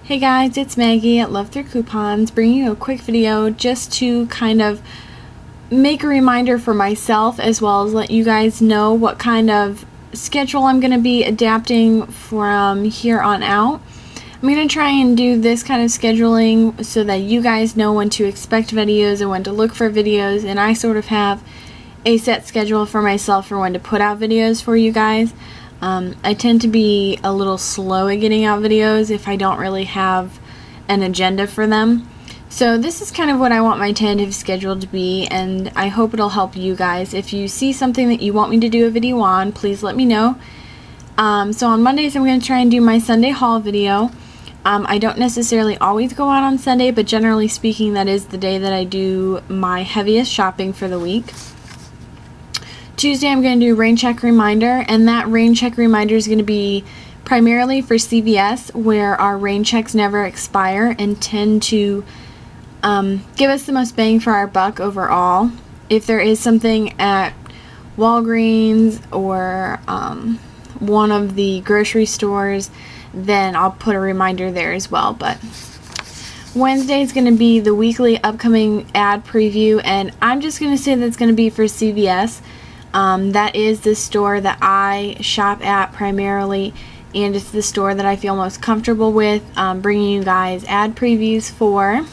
Hey guys, it's Maggie at Love Through Coupons, bringing you a quick video just to kind of make a reminder for myself as well as let you guys know what kind of schedule I'm going to be adapting from here on out. I'm going to try and do this kind of scheduling so that you guys know when to expect videos and when to look for videos, and I sort of have a set schedule for myself for when to put out videos for you guys. I tend to be a little slow at getting out videos if I don't really have an agenda for them. So this is kind of what I want my tentative schedule to be, and I hope it'll help you guys. If you see something that you want me to do a video on, please let me know. So on Mondays I'm going to try and do my Sunday haul video. I don't necessarily always go out on Sunday, but generally speaking that is the day that I do my heaviest shopping for the week. Tuesday I'm going to do rain check reminder, and that rain check reminder is going to be primarily for CVS, where our rain checks never expire and tend to give us the most bang for our buck overall. If there is something at Walgreens or one of the grocery stores, then I'll put a reminder there as well. But Wednesday is going to be the weekly upcoming ad preview, and I'm just going to say that's going to be for CVS. That is the store that I shop at primarily, and it's the store that I feel most comfortable with bringing you guys ad previews for.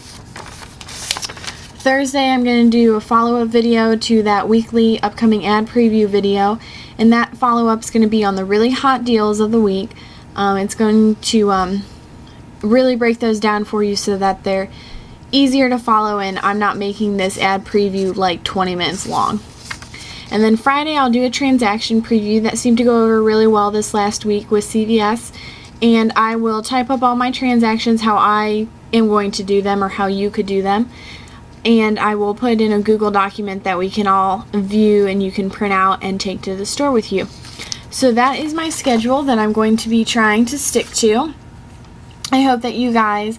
Thursday I'm going to do a follow-up video to that weekly upcoming ad preview video, and that follow-up is going to be on the really hot deals of the week. It's going to really break those down for you so that they're easier to follow, and I'm not making this ad preview like 20 minutes long. And then Friday I'll do a transaction preview that seemed to go over really well this last week with CVS, and I will type up all my transactions how I am going to do them or how you could do them, and I will put it in a Google document that we can all view and you can print out and take to the store with you. So that is my schedule that I'm going to be trying to stick to. I hope that you guys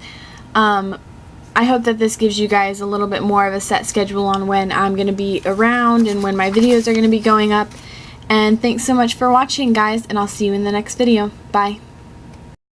I hope that this gives you guys a little bit more of a set schedule on when I'm going to be around and when my videos are going to be going up. And thanks so much for watching, guys, and I'll see you in the next video. Bye.